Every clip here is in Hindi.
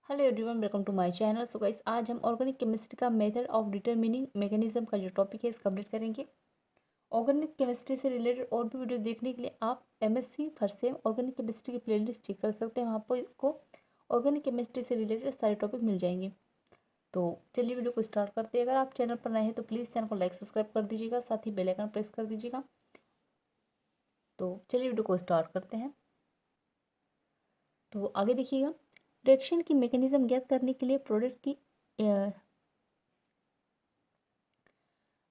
Hello everyone, welcome to my channel. So guys, आज हम ऑर्गेनिक केमिस्ट्री का मेथड ऑफ डिटरमिनिंग मैकेनिज्म का जो टॉपिक है इस कंप्लीट करेंगे। ऑर्गेनिक केमिस्ट्री से रिलेटेड और भी वीडियोस देखने के लिए आप MSc first sem organic chemistry की प्लेलिस्ट चेक कर सकते हैं। वहाँ पर को ऑर्गेनिक केमिस्ट्री से रिलेटेड सारे टॉपिक मिल जाएंगे। तो चलिए वीडियो को स्टार्ट करते हैं। अगर आप चैनल पर नए हैं तो प्लीज़ चैनल को लाइक सब्सक्राइब कर दीजिएगा, साथ ही बेल आइकन प्रेस कर दीजिएगा। तो चलिए वीडियो को स्टार्ट करते हैं। तो आगे देखिएगा, रिएक्शन की मैकेनिज्म ज्ञात करने के लिए प्रोडक्ट की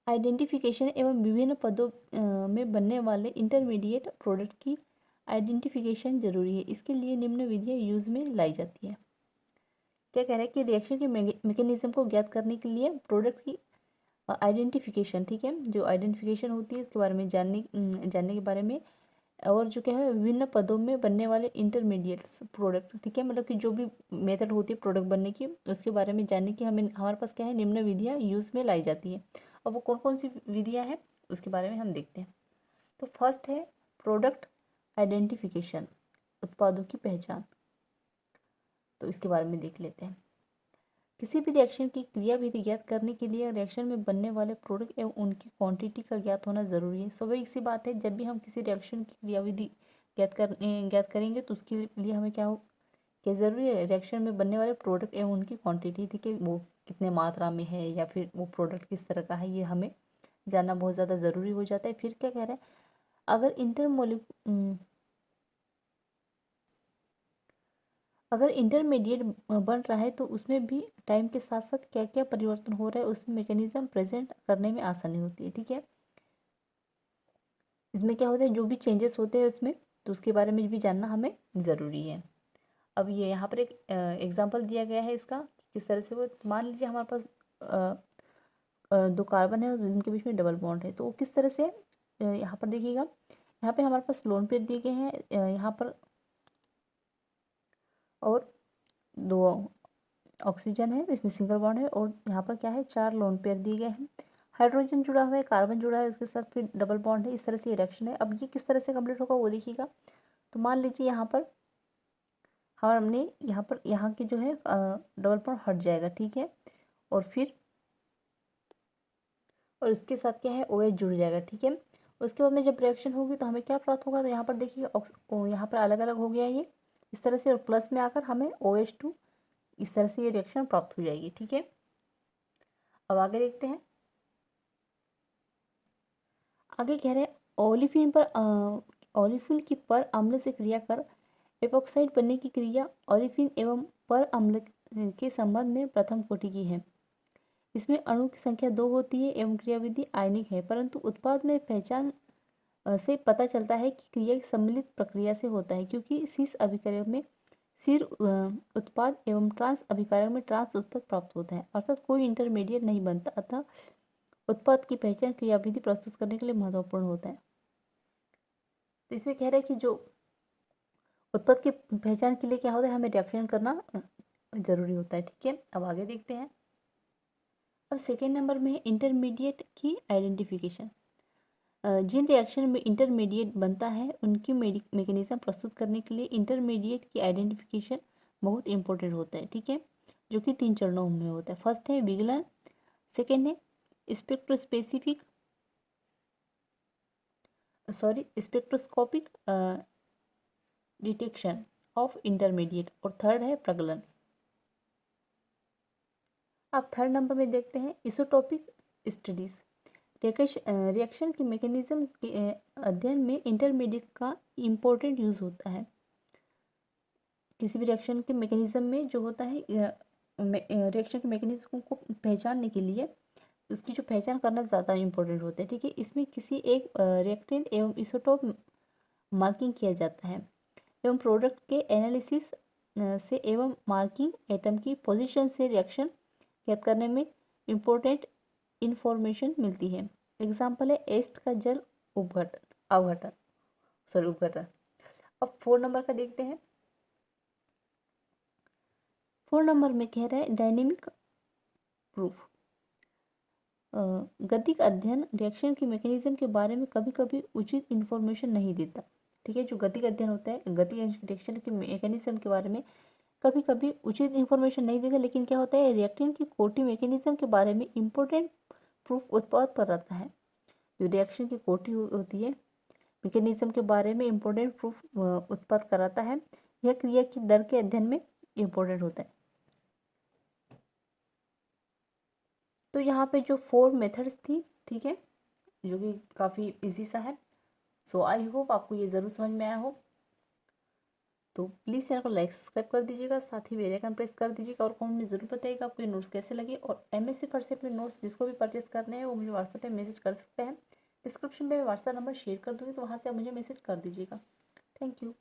आइडेंटिफिकेशन एवं विभिन्न पदों में बनने वाले इंटरमीडिएट प्रोडक्ट की आइडेंटिफिकेशन जरूरी है। इसके लिए निम्न विधियाँ यूज में लाई जाती है। क्या कह रहा है कि रिएक्शन के मैकेनिज्म को ज्ञात करने के लिए प्रोडक्ट की आइडेंटिफिकेशन, ठीक है, जो आइडेंटिफिकेशन होती है उसके बारे में जानने के बारे में, और जो क्या है विभिन्न पदों में बनने वाले इंटरमीडिएट्स प्रोडक्ट, ठीक है, मतलब कि जो भी मेथड होती है प्रोडक्ट बनने की उसके बारे में जानने की हमारे पास क्या है निम्न विधियाँ यूज़ में लाई जाती है। अब वो कौन कौन सी विधियाँ हैं उसके बारे में हम देखते हैं। तो फर्स्ट है प्रोडक्ट आइडेंटिफिकेशन, उत्पादों की पहचान। तो इसके बारे में देख लेते हैं। किसी भी रिएक्शन की क्रियाविधि ज्ञात करने के लिए रिएक्शन में बनने वाले प्रोडक्ट एवं उनकी क्वांटिटी का ज्ञात होना जरूरी है। स्वाभाविक सी बात है, जब भी हम किसी रिएक्शन की क्रियाविधि ज्ञात करेंगे तो उसके लिए हमें क्या ज़रूरी है, रिएक्शन में बनने वाले प्रोडक्ट एवं उनकी क्वांटिटी, ठीक है, वो कितने मात्रा में है या फिर वो प्रोडक्ट किस तरह का है, ये हमें जानना बहुत ज़्यादा ज़रूरी हो जाता है। फिर क्या कह रहा है, अगर अगर इंटरमीडिएट बन रहा है तो उसमें भी टाइम के साथ साथ क्या क्या परिवर्तन हो रहा है उसमें मैकेनिज्म प्रेजेंट करने में आसानी होती है, ठीक है। इसमें क्या होता है, जो भी चेंजेस होते हैं उसमें, तो उसके बारे में भी जानना हमें ज़रूरी है। अब ये यहाँ पर एक एग्जांपल दिया गया है इसका, किस तरह से वो, मान लीजिए हमारे पास दो कार्बन है और जिनके बीच में डबल बॉन्ड है, तो वो किस तरह से यहाँ पर देखिएगा, यहाँ पे हमारे पास लोन पेयर दिए गए हैं यहाँ पर, और दो ऑक्सीजन है, इसमें सिंगल बॉन्ड है, और यहाँ पर क्या है, चार लोन पेयर दिए गए हैं। हाइड्रोजन जुड़ा हुआ है, कार्बन जुड़ा है, उसके साथ फिर डबल बॉन्ड है। इस तरह से ये रिएक्शन है। अब ये किस तरह से कंप्लीट होगा वो देखिएगा। तो मान लीजिए यहाँ पर हमने यहाँ की जो है डबल बॉन्ड हट जाएगा, ठीक है, और फिर और इसके साथ क्या है OH जुड़ जाएगा, ठीक है। उसके बाद में जब रिएक्शन होगी तो हमें क्या प्राप्त होगा, तो यहाँ पर देखिए यहाँ पर अलग अलग हो गया है ये इस तरह से, और प्लस में आकर हमें OH2, इस तरह से ये रिएक्शन प्राप्त हो जाएगी, ठीक है। अब आगे देखते हैं। आगे कह रहे हैं ओलिफिन की पर अम्ल से क्रिया कर एपॉक्साइड बनने की क्रिया ओलिफिन एवं पर अम्ल के संबंध में प्रथम कोटि की है। इसमें अणु की संख्या 2 होती है एवं क्रियाविधि आयनिक है, परंतु उत्पाद में पहचान से पता चलता है कि क्रिया सम्मिलित प्रक्रिया से होता है, क्योंकि शीर्ष अभिक्रिया में शीर उत्पाद एवं ट्रांस अभिकारक में ट्रांस उत्पाद प्राप्त होता है, अर्थात कोई इंटरमीडिएट नहीं बनता। अतः उत्पाद की पहचान क्रियाविधि प्रस्तुत करने के लिए महत्वपूर्ण होता है। तो इसमें कह रहा है कि जो उत्पाद की पहचान के लिए क्या होता है, हमें रिएक्शन करना जरूरी होता है, ठीक है। अब आगे देखते हैं। अब सेकेंड नंबर में है इंटरमीडिएट की आइडेंटिफिकेशन। जिन रिएक्शन में इंटरमीडिएट बनता है उनकी मैकेनिज्म प्रस्तुत करने के लिए इंटरमीडिएट की आइडेंटिफिकेशन बहुत इंपॉर्टेंट होता है, ठीक है, जो कि 3 चरणों में होता है। फर्स्ट है विगलन, सेकेंड है स्पेक्ट्रोस्कोपिक डिटेक्शन ऑफ इंटरमीडिएट, और थर्ड है प्रगलन। अब थर्ड नंबर में देखते हैं इसोटोपिक स्टडीज। रिएक्शन की मैकेनिज्म के अध्ययन में इंटरमीडिएट का इम्पोर्टेंट यूज होता है। किसी भी रिएक्शन के मैकेनिज्म में जो होता है, रिएक्शन के मैकेनिज्म को पहचानने के लिए उसकी जो पहचान करना ज़्यादा इम्पोर्टेंट होता है, ठीक है। इसमें किसी एक रिएक्टेंट एवं इसोटोप मार्किंग किया जाता है एवं प्रोडक्ट के एनालिसिस से एवं मार्किंग एटम की पोजीशन से रिएक्शन ज्ञात करने में इम्पोर्टेंट इंफॉर्मेशन मिलती है। एग्जाम्पल है एस्ट का जल उपघटन। अब 4 नंबर का देखते हैं। 4 नंबर में कह रहा है डायनेमिक प्रूफ। गतिक अध्ययन रिएक्शन के मैकेनिज्म के बारे में कभी कभी उचित इन्फॉर्मेशन नहीं देता, ठीक है। जो गतिक अध्ययन होता है, गति रिएक्शन के मैकेनिज्म के बारे में कभी कभी उचित इन्फॉर्मेशन नहीं देता, लेकिन क्या होता है, रिएक्टेंट की कोटिंग मैकेनिज्म के बारे में इम्पोर्टेंट प्रूफ उत्पाद पर रहता है। जो रिएक्शन की कोटिंग होती है मैकेनिज्म के बारे में इम्पोर्टेंट प्रूफ उत्पाद कराता है। यह क्रिया की दर के अध्ययन में इम्पोर्टेंट होता है। तो यहाँ पे जो 4 मेथड्स थी, ठीक है, जो कि काफ़ी इजी सा है। सो आई होप आपको ये ज़रूर समझ में आया हो। तो प्लीज़ चैनल को लाइक सब्सक्राइब कर दीजिएगा, साथ ही बेल आइकन प्रेस कर दीजिएगा और कमेंट में ज़रूर बताइएगा आपको ये नोट्स कैसे लगे। और एमएससी फर्स्ट से अपने नोट्स जिसको भी परचेस करने हैं वो मुझे व्हाट्सएप पे मैसेज कर सकते हैं। डिस्क्रिप्शन में मैं व्हाट्सएप नंबर शेयर कर दूँगी, तो वहाँ से आप मुझे मैसेज कर दीजिएगा। Thank you.